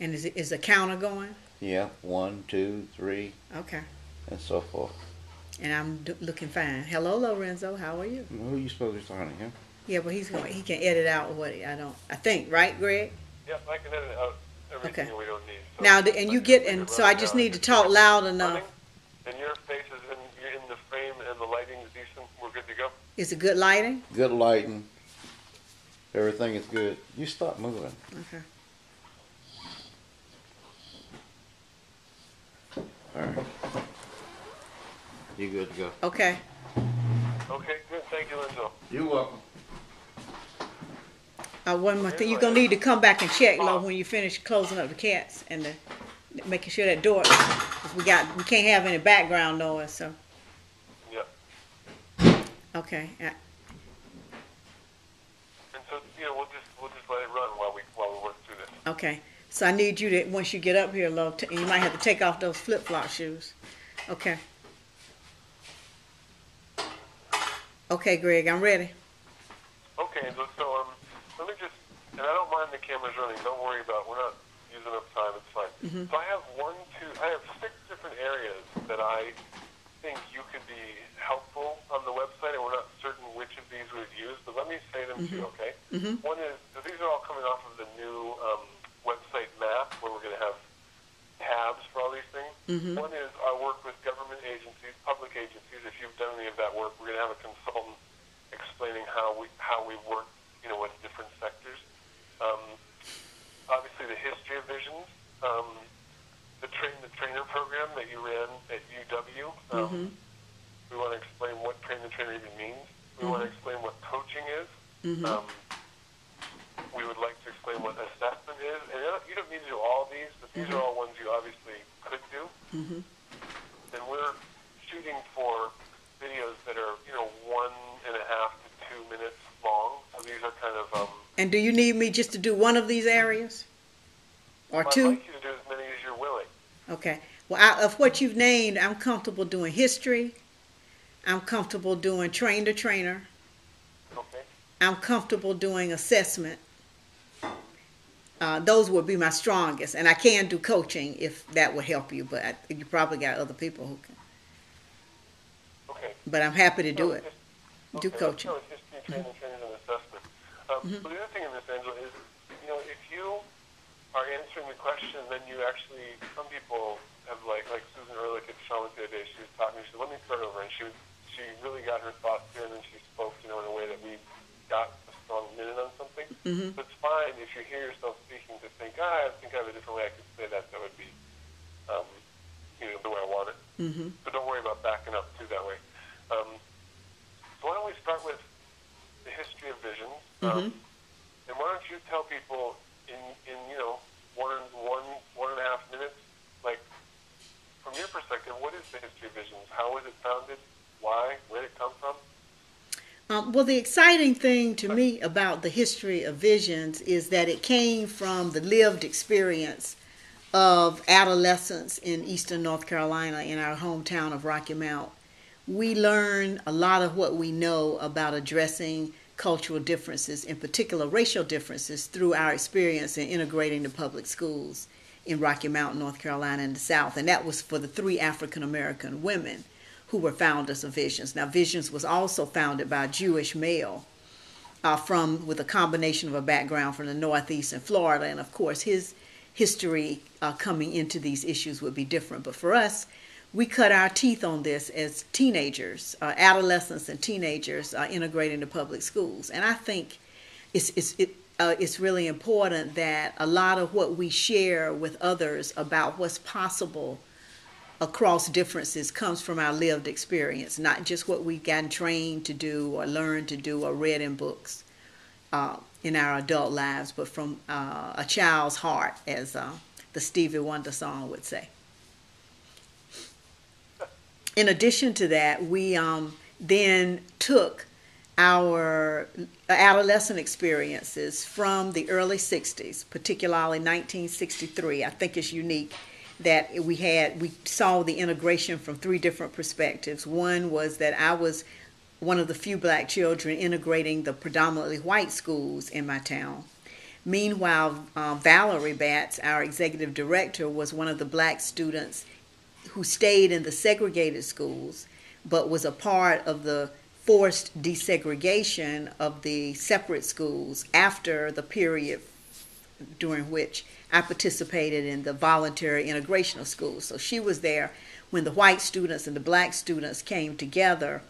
And is the counter going? Yeah, one, two, three, Okay. and so forth. And I'm looking fine. Hello, Lorenzo. How are you? Who are you supposed to be talking to him? Yeah, but he can edit out what I don't. I think, right, Greg? Yep, I can edit out everything Okay. that we don't need. So Now, and let's you just get leave it and so I running just now. need to If talk it's loud enough. running and your face is you're in the frame and the lighting is decent, we're good to go. Is it good lighting? Good lighting. Everything is good. You stop moving. Okay. All right. You good to go. Okay. Okay, good. Thank you, Linzo. You're welcome. One more thing. You're gonna need to come back and check, Lo, when you finish closing up the cats and making sure that door. 'Cause we can't have any background noise. So Yep. okay. And so we'll just let it run while we work through this. Okay. So I need you to once you get up here, Lo, you might have to take off those flip flop shoes. Okay. Okay, Greg, I'm ready. Okay, so let me just, and I don't mind the cameras running. Don't worry about. We're not using up time. It's fine. Mm-hmm. So I have 6 different areas that I think you could be helpful on the website, and we're not certain which of these we've used. But let me say them to you, okay? Mm-hmm. One is so these are all coming off of the new website map, where we're going to have tabs for all these things. Mm-hmm. One is our work with government agencies, public agencies. If you've done any of that work, we're going to have a consultant explaining how we work, with different sectors. Obviously, the history of visions, the trainer program that you ran at UW. Mm-hmm. We want to explain what train the trainer even means. We want to explain what coaching is. Mm-hmm. We would like to explain what assessment is. And you don't need to do all these, but these are all ones you obviously could do. Mm-hmm. And we're shooting for videos that are, 1.5 to 2 minutes long. So these are kind of. And do you need me just to do one of these areas, or I'd two? like you to do as many as you're willing. Okay. Well, out of what you've named, I'm comfortable doing history. I'm comfortable doing train to trainer. Okay. I'm comfortable doing assessment. Those would be my strongest, and I can do coaching if that would help you. But you probably got other people who can. Okay. But I'm happy to do it. Do Okay, coaching. No, it's just training and assessment. But the other thing in this, Angela, is, if you are answering the question, then you actually, some people have, like Susan Ehrlich at Shaman the other day, she was talking, she said, let me start over, and she really got her thoughts clear, and then she spoke, in a way that we got a strong minute on something. Mm-hmm. So it's fine if you hear yourself speaking to think, I think I have a different way I could say that would be, the way I want it. Mm-hmm. So don't worry about backing up to that way. So why don't we start with the history of visions? Mm-hmm. And why don't you tell people in one and a half minutes, like, from your perspective, what is the history of visions? How was it founded? Why? Where did it come from? Well, the exciting thing to me about the history of visions is that it came from the lived experience of adolescents in eastern North Carolina, in our hometown of Rocky Mount. We learn a lot of what we know about addressing cultural differences, in particular racial differences, through our experience in integrating the public schools in Rocky Mount, North Carolina, and the South. And that was for the 3 African American women who were founders of Visions. Now, Visions was also founded by a Jewish male with a combination of a background from the Northeast and Florida, and of course his history coming into these issues would be different. But for us, we cut our teeth on this as teenagers, adolescents and teenagers integrating the public schools. And I think it's really important that a lot of what we share with others about what's possible across differences comes from our lived experience, not just what we've gotten trained to do or learned to do or read in books in our adult lives, but from a child's heart, as the Stevie Wonder song would say. In addition to that, we then took our adolescent experiences from the early 60s, particularly 1963. I think it's unique that we saw the integration from 3 different perspectives. One was that I was one of the few black children integrating the predominantly white schools in my town. Meanwhile, Valerie Batts, our executive director, was one of the black students who stayed in the segregated schools, but was a part of the forced desegregation of the separate schools after the period during which I participated in the voluntary integration of schools. So she was there when the white students and the black students came together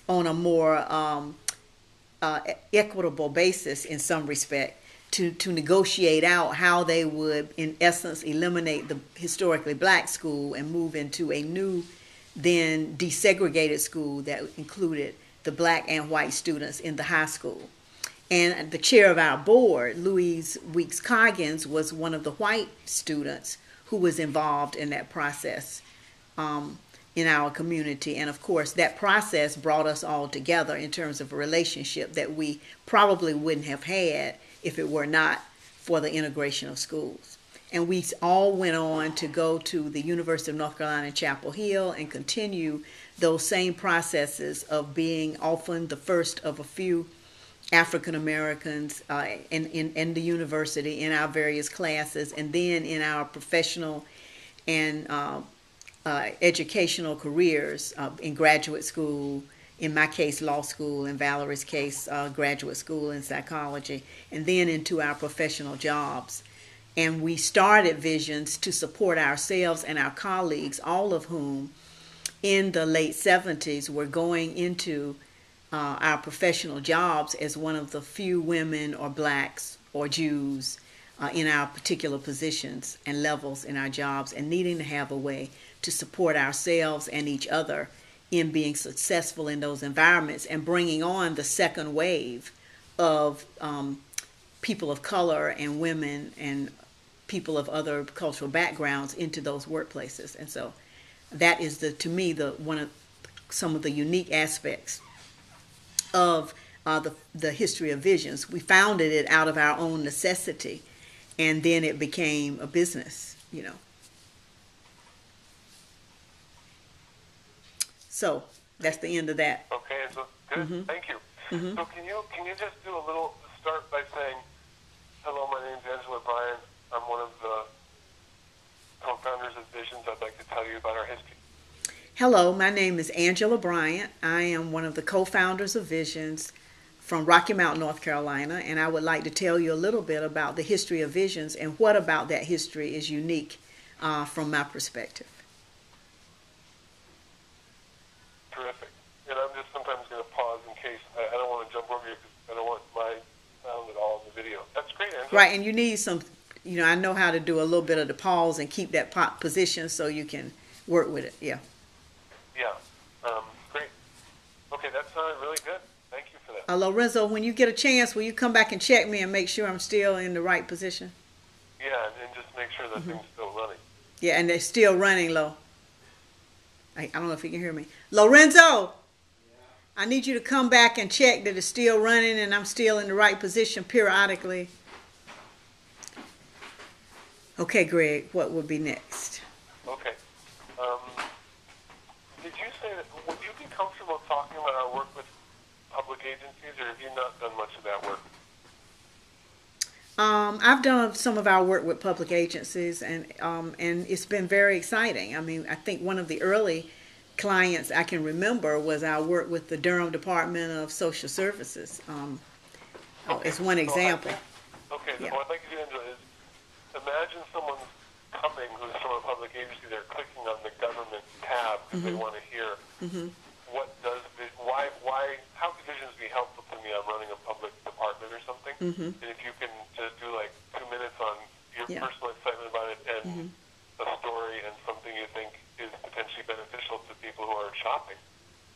on a more equitable basis in some respect to negotiate out how they would, in essence, eliminate the historically black school and move into a new, then desegregated school that included the black and white students in the high school. And the chair of our board, Louise Weeks Coggins, was one of the white students who was involved in that process in our community. And of course, that process brought us all together in terms of a relationship that we probably wouldn't have had if it were not for the integration of schools. And we all went on to go to the University of North Carolina in Chapel Hill and continue those same processes of being often the first of a few African Americans in the university in our various classes, and then in our professional and educational careers in graduate school, in my case law school, in Valerie's case graduate school in psychology, and then into our professional jobs. And we started Visions to support ourselves and our colleagues, all of whom in the late 70s were going into our professional jobs as one of the few women or blacks or Jews in our particular positions and levels in our jobs, and needing to have a way to support ourselves and each other in being successful in those environments, and bringing on the second wave of people of color and women and people of other cultural backgrounds into those workplaces. And so that is to me one of some of the unique aspects of the history of Visions. We founded it out of our own necessity, and then it became a business, you know. So that's the end of that. Okay, so good. Thank you. So can you just do a little start by saying, hello, my name is Angela Bryant. I'm one of the co-founders of Visions. I'd like to tell you about our history. Hello, my name is Angela Bryant. I am one of the co-founders of Visions from Rocky Mount, North Carolina, and I would like to tell you a little bit about the history of Visions and what about that history is unique from my perspective. Terrific. And I'm just sometimes going to pause in case I don't want to jump over you because I don't want my sound at all in the video. That's great, Angela. Right, and you need some, you know, I know how to do a little bit of the pause and keep that position so you can work with it. Yeah. Yeah. Great. Okay, that sounded really good. Thank you for that. Lorenzo, when you get a chance, will you come back and check me and make sure I'm still in the right position? Yeah, and just make sure that thing's still running. Yeah, and they're still running, Lo. I don't know if you can hear me. Lorenzo, I need you to come back and check that it's still running and I'm still in the right position periodically. Okay, Greg, what would be next? Okay. Did you say that, would you be comfortable talking about our work with public agencies, or have you not done much of that work? I've done some of our work with public agencies, and it's been very exciting. I mean, I think one of the early clients I can remember was our work with the Durham Department of Social Services. As one example. So what I'd like to do, Angela, is imagine someone's coming who's from a public agency. They're clicking on the government tab because they want to hear what does how could Visions be helpful to me? I'm running a public department or something. And if you can just do like 2 minutes on your personal excitement about it and a story and something you think is potentially beneficial to people who are shopping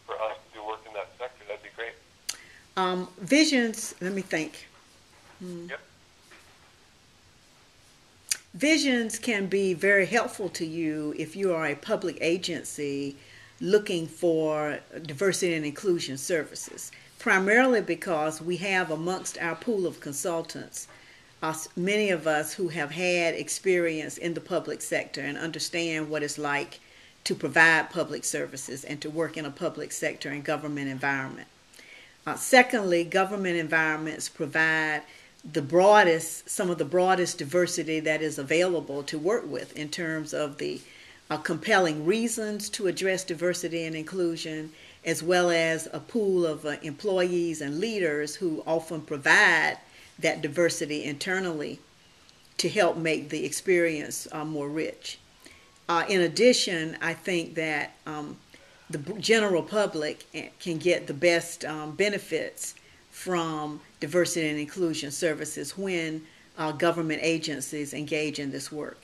for us to do work in that sector, that'd be great. Visions, let me think. Yep. Visions can be very helpful to you if you are a public agency looking for diversity and inclusion services, primarily because we have amongst our pool of consultants many of us who have had experience in the public sector and understand what it's like to provide public services and to work in a public sector and government environment. Secondly, government environments provide some of the broadest diversity that is available to work with in terms of the compelling reasons to address diversity and inclusion, as well as a pool of employees and leaders who often provide that diversity internally to help make the experience more rich. In addition, I think that the general public can get the best benefits from diversity and inclusion services when government agencies engage in this work.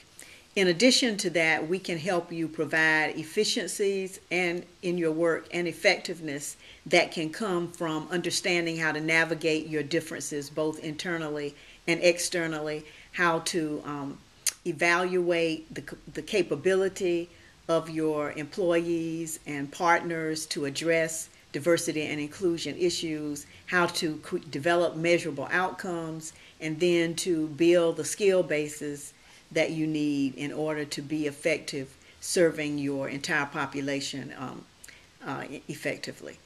In addition to that, we can help you provide efficiencies and in your work and effectiveness that can come from understanding how to navigate your differences both internally and externally, how to evaluate the capability of your employees and partners to address diversity and inclusion issues, how to develop measurable outcomes, and then to build the skill bases that you need in order to be effective serving your entire population effectively.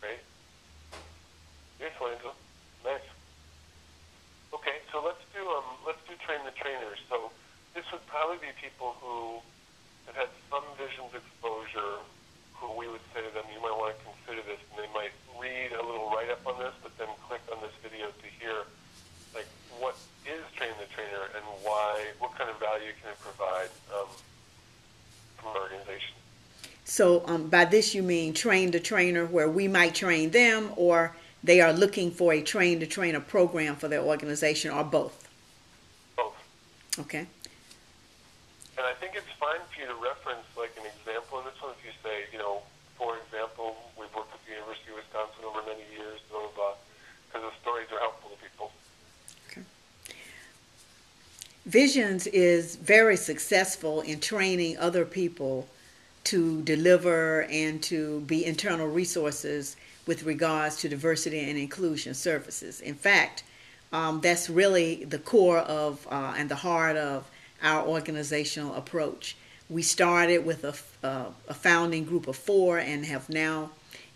Great. Beautiful, Angela. Nice. Okay, so let's do train the trainers. So this would probably be people who have had some visions exposure, who we would say to them, you might want to consider this, and they might read a little write-up on this, but then click on this video to hear, like, what is Train the Trainer and why, what kind of value can it provide from an organization? So by this you mean train the trainer, where we might train them, or they are looking for a train the trainer program for their organization, or both? Both. Okay. And I think it's fine for you to reference like an example in this one. If you say, you know, for example, we've worked with the University of Wisconsin over many years, blah, blah, blah, because the stories are helpful to people. Okay. Visions is very successful in training other people to deliver and to be internal resources with regards to diversity and inclusion services. In fact, that's really the core of and the heart of our organizational approach. We started with a founding group of 4 and have now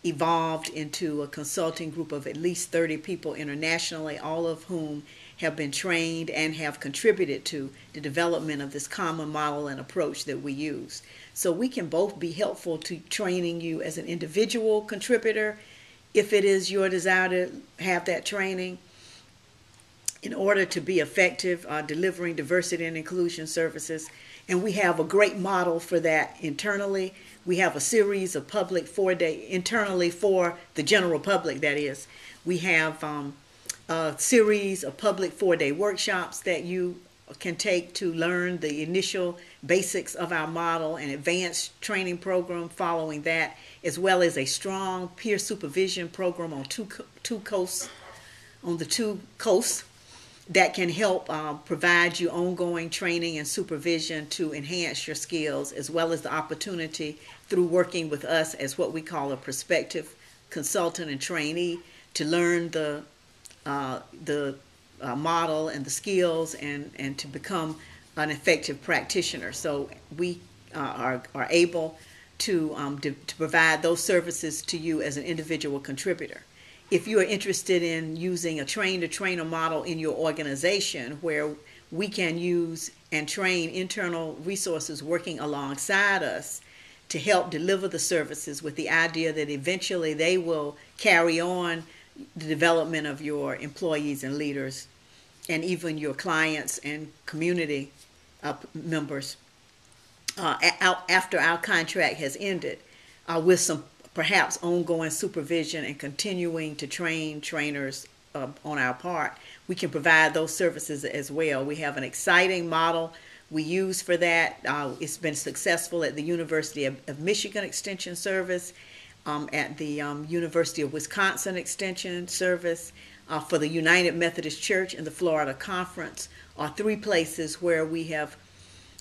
evolved into a consulting group of at least 30 people internationally, all of whom have been trained and have contributed to the development of this common model and approach that we use. So we can both be helpful to training you as an individual contributor, if it is your desire to have that training, in order to be effective delivering diversity and inclusion services. And we have a great model for that internally. We have a series of public 4-day, internally for the general public, that is. We have a series of public 4-day workshops that you can take to learn the initial basics of our model, an advanced training program following that, as well as a strong peer supervision program on the two coasts that can help provide you ongoing training and supervision to enhance your skills, as well as the opportunity through working with us as what we call a prospective consultant and trainee to learn the model and the skills and to become an effective practitioner. So we are able to provide those services to you as an individual contributor. If you are interested in using a train-the-trainer model in your organization, where we can use and train internal resources working alongside us to help deliver the services with the idea that eventually they will carry on the development of your employees and leaders and even your clients and community members after our contract has ended, with some perhaps ongoing supervision and continuing to train trainers on our part, we can provide those services as well. We have an exciting model we use for that. It's been successful at the University of Michigan Extension Service, at the University of Wisconsin Extension Service, for the United Methodist Church and the Florida Conference, are 3 places where we have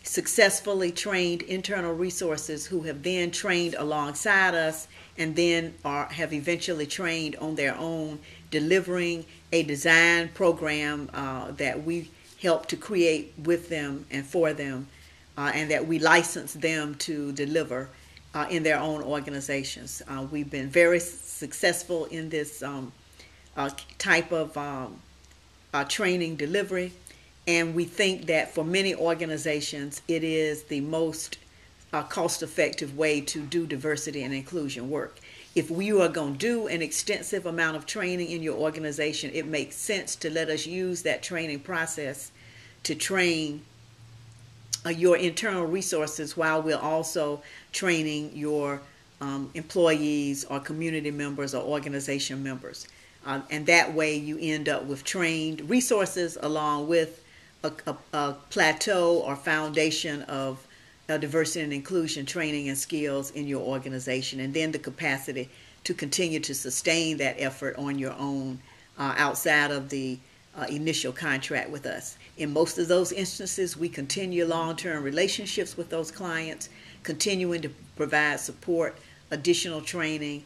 successfully trained internal resources who have then trained alongside us and then have eventually trained on their own, delivering a design program that we help to create with them and for them, and that we license them to deliver in their own organizations. We've been very successful in this type of training delivery, and we think that for many organizations it is the most cost-effective way to do diversity and inclusion work. If you are going to do an extensive amount of training in your organization, it makes sense to let us use that training process to train your internal resources while we're also training your employees or community members or organization members. And that way you end up with trained resources along with a plateau or foundation of diversity and inclusion training and skills in your organization, and then the capacity to continue to sustain that effort on your own outside of the initial contract with us. In most of those instances, we continue long-term relationships with those clients, continuing to provide support, additional training,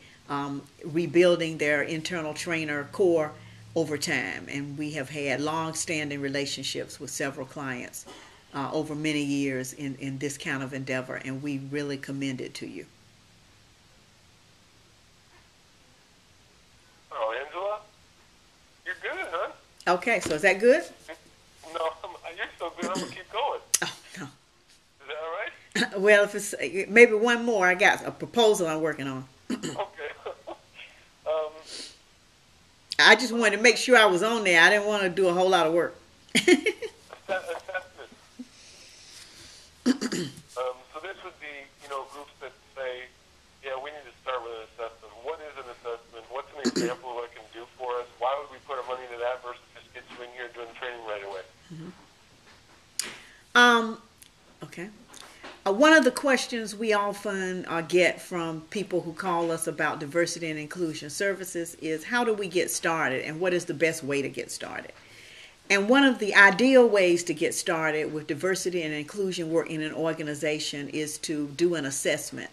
rebuilding their internal trainer core over time. And we have had long-standing relationships with several clients over many years in this kind of endeavor, and we really commend it to you. Oh, Angela, you're good, huh? Okay, so is that good? No, you're so good. I'm gonna keep going. Oh, no. Is that all right? Well, if it's maybe one more, I got a proposal I'm working on. Okay. I just wanted to make sure I was on there. I didn't want to do a whole lot of work. Assessment. So this would be, groups that say, yeah, we need to start with an assessment. What is an assessment? What's an example of what it can do for us? Why would we put our money into that versus just get you in here doing training right away? Okay. One of the questions we often get from people who call us about diversity and inclusion services is, how do we get started, and what is the best way to get started? And one of the ideal ways to get started with diversity and inclusion work in an organization is to do an assessment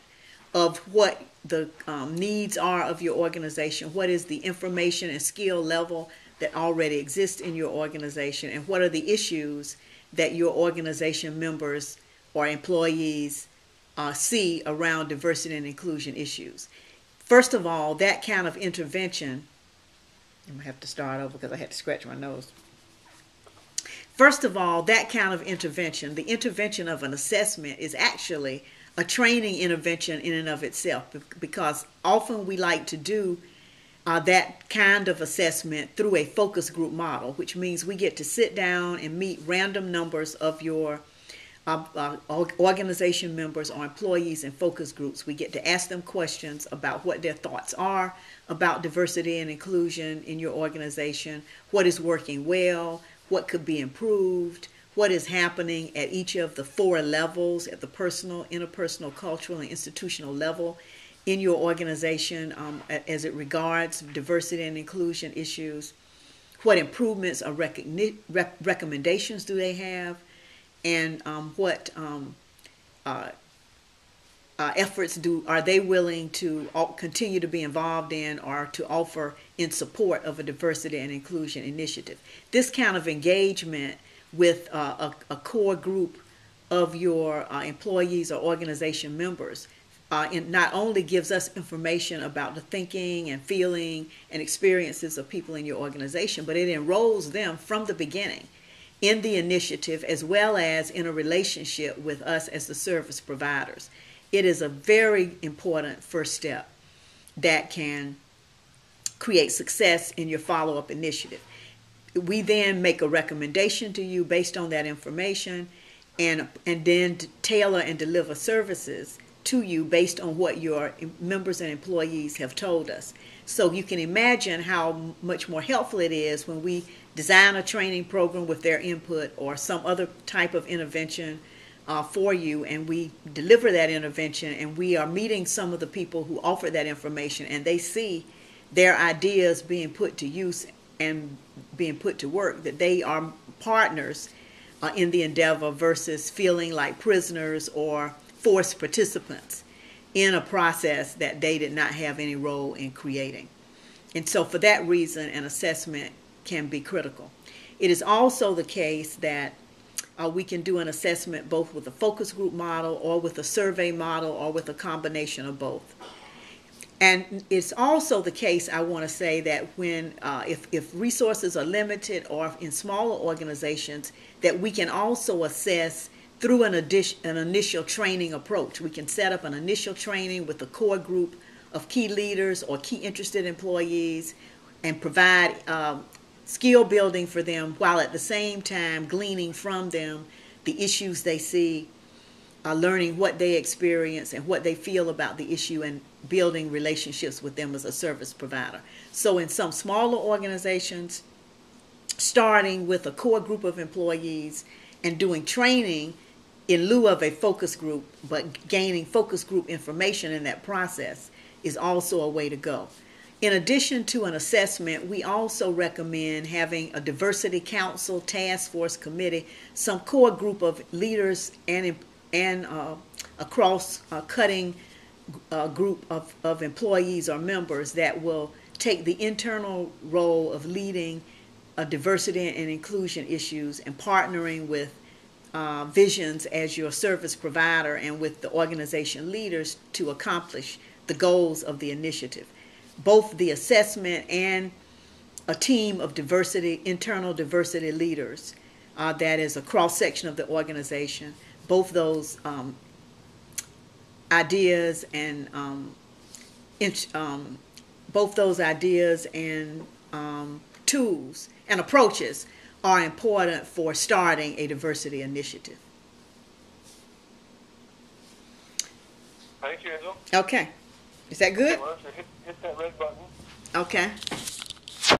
of what the needs are of your organization, what is the information and skill level that already exists in your organization, and what are the issues that your organization members or employees see around diversity and inclusion issues. First of all, that kind of intervention, I'm going to have to start over because I had to scratch my nose. First of all, that kind of intervention, the intervention of an assessment, is actually a training intervention in and of itself, because often we like to do that kind of assessment through a focus group model, which means we get to sit down and meet random numbers of your organization members or employees in focus groups. We get to ask them questions about what their thoughts are about diversity and inclusion in your organization, what is working well, what could be improved, what is happening at each of the 4 levels, at the personal, interpersonal, cultural, and institutional level in your organization as it regards diversity and inclusion issues, what improvements or recommendations do they have, and what efforts are they willing to continue to be involved in or to offer in support of a diversity and inclusion initiative. This kind of engagement with a core group of your employees or organization members not only gives us information about the thinking and feeling and experiences of people in your organization, but it enrolls them from the beginning in the initiative as well as in a relationship with us as the service providers. It is a very important first step that can create success in your follow-up initiative. We then make a recommendation to you based on that information, and then tailor and deliver services to you based on what your members and employees have told us. So you can imagine how much more helpful it is when we design a training program with their input or some other type of intervention for you, and we deliver that intervention, and we are meeting some of the people who offer that information, and they see their ideas being put to use and being put to work, that they are partners in the endeavor versus feeling like prisoners or forced participants in a process that they did not have any role in creating. And so for that reason, an assessment can be critical. It is also the case that we can do an assessment both with a focus group model or with a survey model or with a combination of both. And it's also the case, I want to say, that when if resources are limited or in smaller organizations, that we can also assess through an initial training approach. We can set up an initial training with a core group of key leaders or key interested employees and provide skill building for them, while at the same time gleaning from them the issues they see, learning what they experience and what they feel about the issue, and building relationships with them as a service provider. So in some smaller organizations, starting with a core group of employees and doing training in lieu of a focus group, but gaining focus group information in that process is also a way to go. In addition to an assessment, we also recommend having a diversity council, task force, committee, some core group of leaders and a cross-cutting group of employees or members that will take the internal role of leading diversity and inclusion issues and partnering with Visions as your service provider and with the organization leaders to accomplish the goals of the initiative. Both the assessment and a team of diversity, internal diversity leaders that is a cross-section of the organization, both those ideas and tools and approaches are important for starting a diversity initiative. Thank you, Angel. Okay. Is that good? Okay, well, so hit that red button. Okay.